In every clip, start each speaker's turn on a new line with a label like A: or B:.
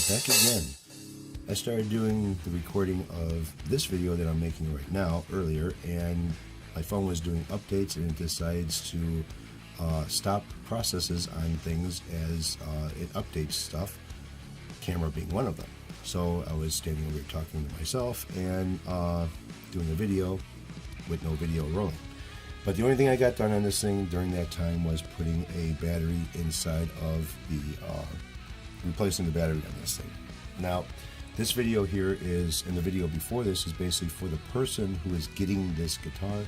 A: back again. I started doing the recording of this video that I'm making right now earlier, and my phone was doing updates and it decides to stop processes on things as it updates stuff, camera being one of them. So I was standing over here talking to myself and doing a video with no video rolling. But the only thing I got done on this thing during that time was putting a battery inside of the, replacing the battery on this thing. Now, this video here is, and the video before this is basically for the person who is getting this guitar.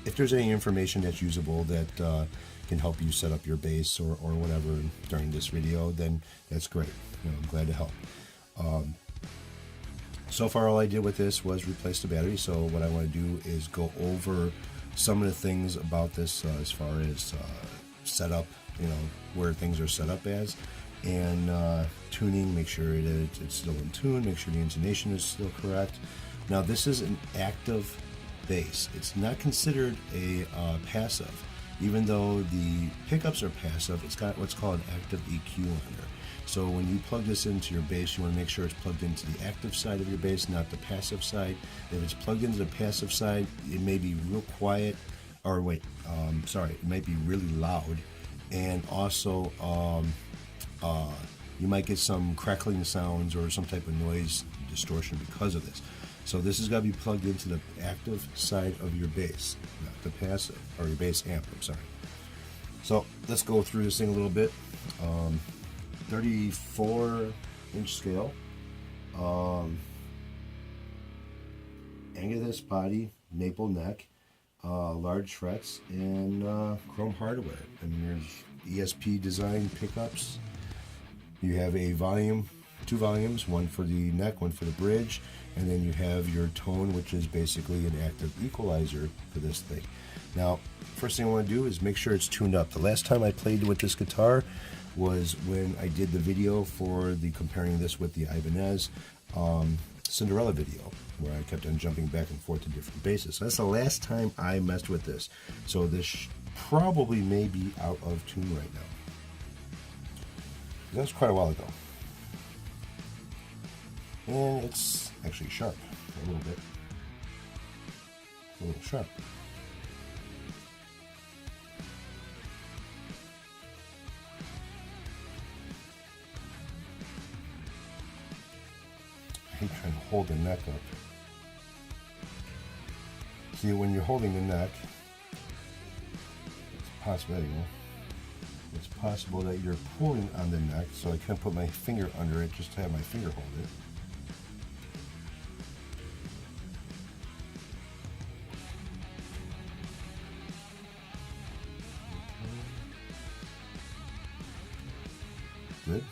A: If there's any information that's usable that can help you set up your bass or whatever during this video, then that's great. You know, I'm glad to help. So far all I did with this was replace the battery, so what I want to do is go over some of the things about this as far as setup, you know, where things are set up as, and tuning, make sure that it's still in tune, make sure the intonation is still correct. Now this is an active bass. It's not considered a passive. Even though the pickups are passive, it's got what's called an active EQ on there. So when you plug this into your bass, you want to make sure it's plugged into the active side of your bass, not the passive side. If it's plugged into the passive side, it may be real quiet, or wait, it might be really loud, and also you might get some crackling sounds or some type of noise distortion because of this. So this has got to be plugged into the active side of your bass, not the passive, or your bass amp, I'm sorry. So let's go through this thing a little bit. 34-inch scale. Angus body, maple neck, large frets, and chrome hardware. And there's ESP design pickups. You have a volume, 2 volumes, one for the neck, one for the bridge, and then you have your tone, which is basically an active equalizer for this thing. Now, first thing I want to do is make sure it's tuned up. The last time I played with this guitar was when I did the video for the comparing this with the Ibanez Cinderella video, where I kept on jumping back and forth to different basses. So that's the last time I messed with this. So this probably may be out of tune right now. That was quite a while ago. And it's actually sharp a little bit. A little sharp. I hate trying to hold the neck up. See, when you're holding the neck, it's possible, it's possible that you're pulling on the neck, so I can't put my finger under it just to have my finger hold it. Good.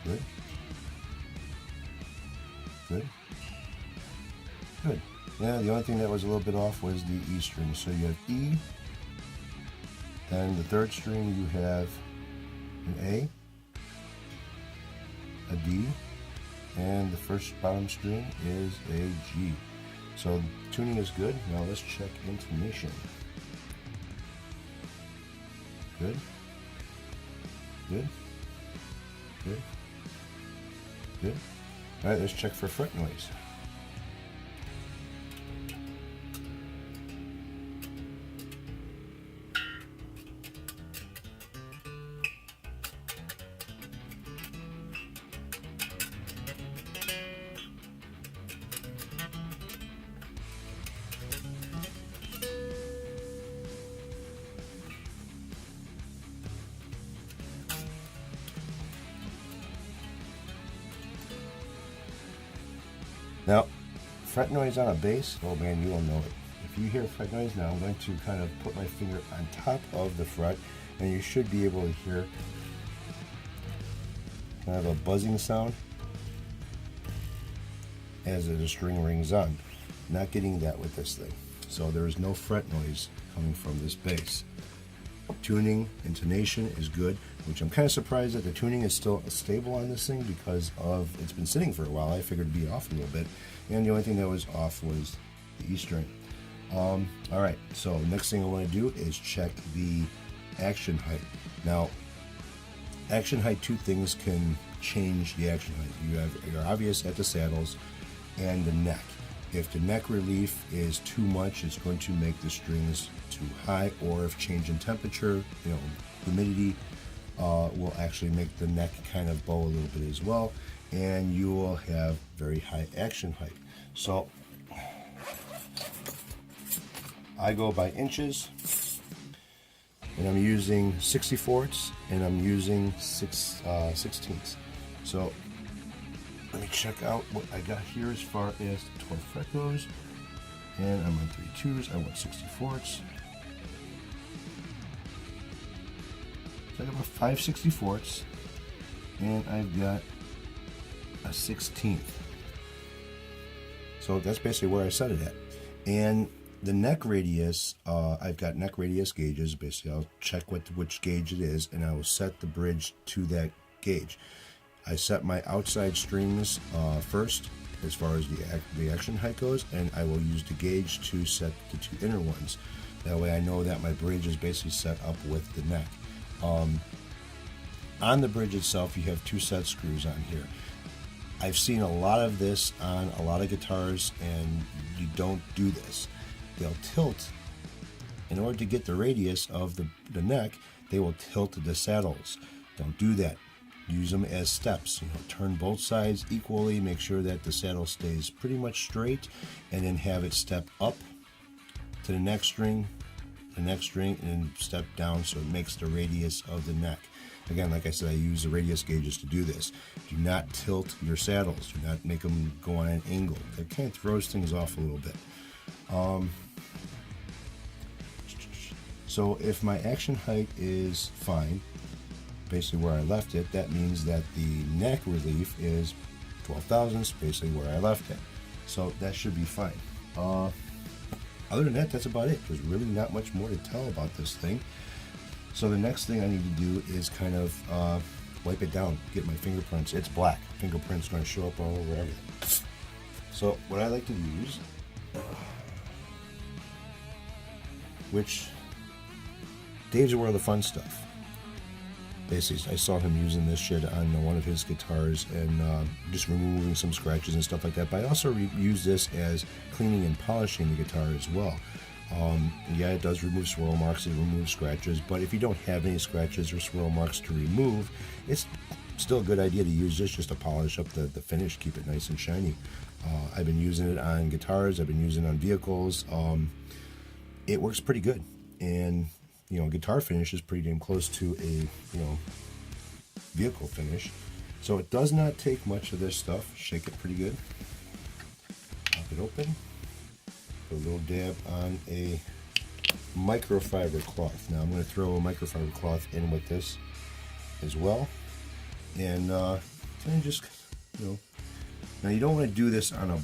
A: Good. Good. Good. Yeah, the only thing that was a little bit off was the E string. So you have E, then the third string you have an A, D, and the first bottom string is a G. So tuning is good. Now let's check intonation. Good. Good. Good. Good. All right, let's check for fret noise. Now, fret noise on a bass, oh man, you will know it. If you hear fret noise now, I'm going to kind of put my finger on top of the fret, and you should be able to hear kind of a buzzing sound as the string rings on. Not getting that with this thing. So there is no fret noise coming from this bass. Tuning, intonation is good, which I'm kind of surprised that the tuning is still stable on this thing because of it's been sitting for a while. I figured it'd be off a little bit, and the only thing that was off was the E string. All right, so next thing I want to do is check the action height. Now, action height, two things can change the action height. You have your obvious at the saddles and the neck. If the neck relief is too much, it's going to make the strings too high, or if change in temperature, humidity, will actually make the neck kind of bow a little bit as well, and you will have very high action height. So I go by inches, and I'm using 64ths, and I'm using 16ths. So let me check out what I got here as far as the 12 fret goes. And I'm on 3/2s, I want 64ths. So I got about 5 64ths, and I've got a 16th. So that's basically where I set it at. And the neck radius, I've got neck radius gauges. Basically, I'll check which gauge it is, and I will set the bridge to that gauge. I set my outside strings first as far as the action height goes, and I will use the gauge to set the two inner ones. That way I know that my bridge is basically set up with the neck. On the bridge itself, you have 2 set screws on here. I've seen a lot of this on a lot of guitars, and you don't do this. They'll tilt. In order to get the radius of the neck, they will tilt the saddles. Don't do that. Use them as steps. Turn both sides equally, make sure that the saddle stays pretty much straight, and then have it step up to the next string, and then step down so it makes the radius of the neck. Again, like I said, I use the radius gauges to do this. Do not tilt your saddles. Do not make them go on an angle. That kind of throws things off a little bit. So if my action height is fine, basically where I left it, that means that the neck relief is 12 thousandths, basically where I left it. So that should be fine. Other than that, that's about it. There's really not much more to tell about this thing. So the next thing I need to do is kind of wipe it down, get my fingerprints. It's black. Fingerprints are going to show up all over everything. So what I like to use, which Dave's aware of the fun stuff. Basically, I saw him using this shit on one of his guitars and just removing some scratches and stuff like that. But I also use this as cleaning and polishing the guitar as well. Yeah, it does remove swirl marks, it removes scratches, but if you don't have any scratches or swirl marks to remove, it's still a good idea to use this just to polish up the finish, keep it nice and shiny. I've been using it on guitars, I've been using it on vehicles. It works pretty good, and guitar finish is pretty damn close to a vehicle finish. So it does not take much of this stuff. Shake it pretty good, pop it open, put a little dab on a microfiber cloth. Now I'm going to throw a microfiber cloth in with this as well, and kind of just now you don't want to do this on a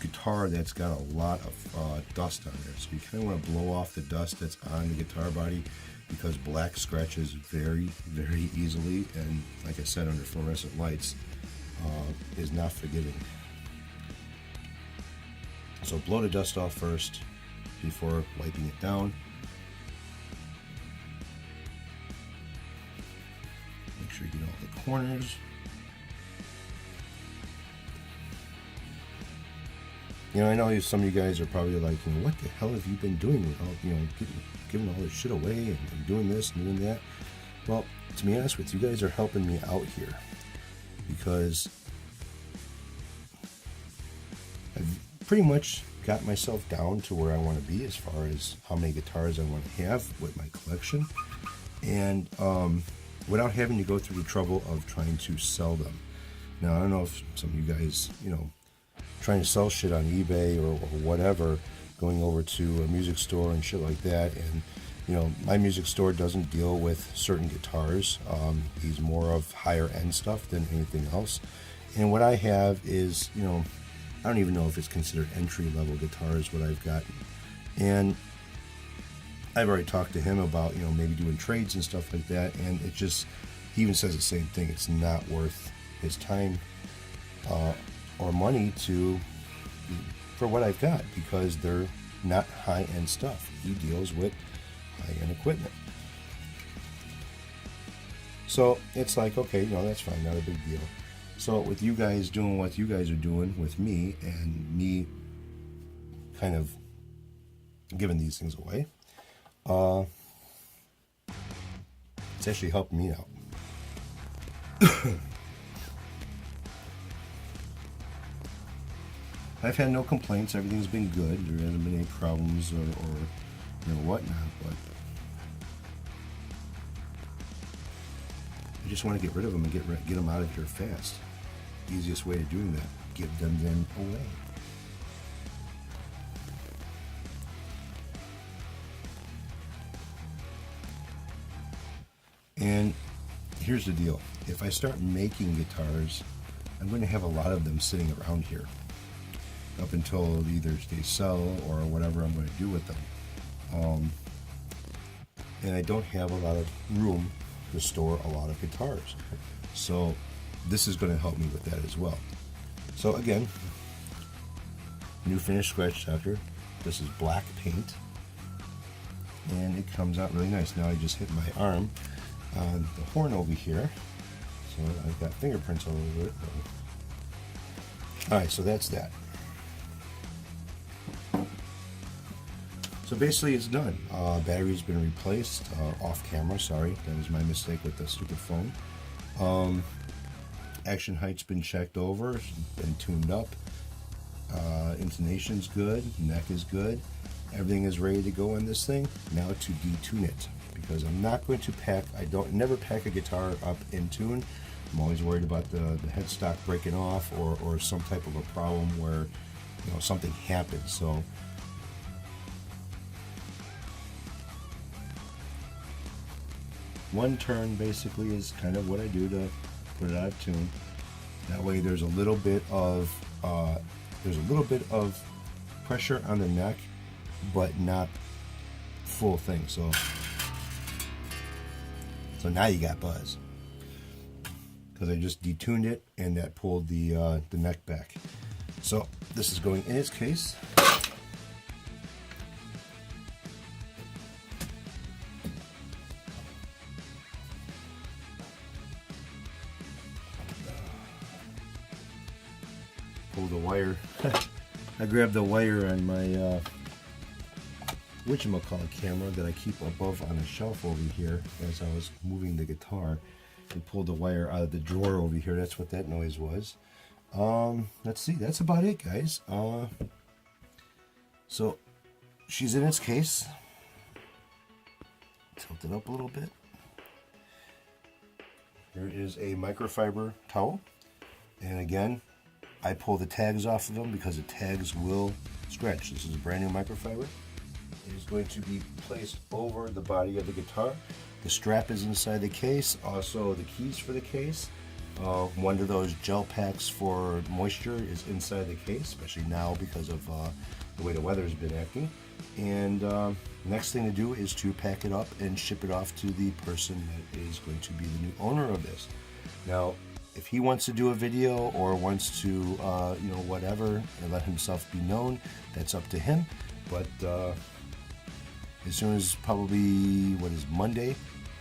A: guitar that's got a lot of dust on there, so you kind of want to blow off the dust that's on the guitar body, because black scratches very, very easily, and like I said, under fluorescent lights is not forgiving. So blow the dust off first before wiping it down. Make sure you get all the corners. I know some of you guys are probably like, what the hell have you been doing with all, giving all this shit away and doing this and doing that? Well, to be honest with you, guys are helping me out here, because I've pretty much got myself down to where I want to be as far as how many guitars I want to have with my collection, and without having to go through the trouble of trying to sell them. Now, I don't know if some of you guys, trying to sell shit on eBay or whatever, going over to a music store and shit like that, and my music store doesn't deal with certain guitars. He's more of higher end stuff than anything else, and what I have is I don't even know if it's considered entry level guitars, what I've got, and I've already talked to him about maybe doing trades and stuff like that, and it just, he even says the same thing. It's not worth his time or money for what I've got, because they're not high-end stuff. He deals with high-end equipment. So it's like, okay, that's fine, not a big deal. So with you guys doing what you guys are doing with me, and me kind of giving these things away, it's actually helping me out. I've had no complaints. Everything's been good. There hasn't been any problems or whatnot. But I just want to get rid of them and get them out of here fast. Easiest way to do that: give them away. And here's the deal: if I start making guitars, I'm going to have a lot of them sitting around here up until either they sell or whatever I'm going to do with them. And I don't have a lot of room to store a lot of guitars. So this is going to help me with that as well. So again, new finished scratch chapter. This is black paint. And it comes out really nice. Now I just hit my arm on the horn over here. So I've got fingerprints all over it. Alright, so that's that. So basically it's done. Battery's been replaced off camera, sorry. That was my mistake with the stupid phone. Action height's been checked over, been tuned up. Intonation's good, neck is good. Everything is ready to go on this thing. Now to detune it, because I'm not going to pack, never pack a guitar up in tune. I'm always worried about the headstock breaking off or some type of a problem where something happens. So one turn basically is kind of what I do to put it out of tune. That way there's a little bit of pressure on the neck, but not full thing. So now you got buzz, because I just detuned it and that pulled the neck back. So this is going in its case. Pull the wire. I grabbed the wire on my whatchamacallit camera that I keep above on a shelf over here as I was moving the guitar, and pulled the wire out of the drawer over here. That's what that noise was. Let's see, that's about it, guys. So she's in its case. Tilt it up a little bit. There is a microfiber towel, and again, I pull the tags off of them because the tags will scratch. This is a brand new microfiber. It is going to be placed over the body of the guitar. The strap is inside the case, also the keys for the case. One of those gel packs for moisture is inside the case, especially now because of the way the weather's been acting. And next thing to do is to pack it up and ship it off to the person that is going to be the new owner of this. Now, if he wants to do a video or wants to, whatever, and let himself be known, that's up to him. But as soon as probably, Monday,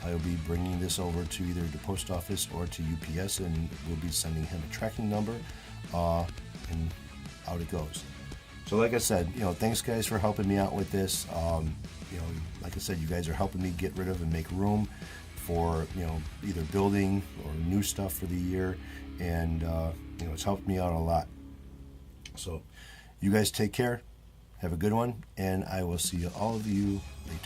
A: I'll be bringing this over to either the post office or to UPS, and we'll be sending him a tracking number, and out it goes. So like I said, thanks guys for helping me out with this. Like I said, you guys are helping me get rid of and make room for either building or new stuff for the year, and it's helped me out a lot. So you guys take care, have a good one, and I will see all of you later.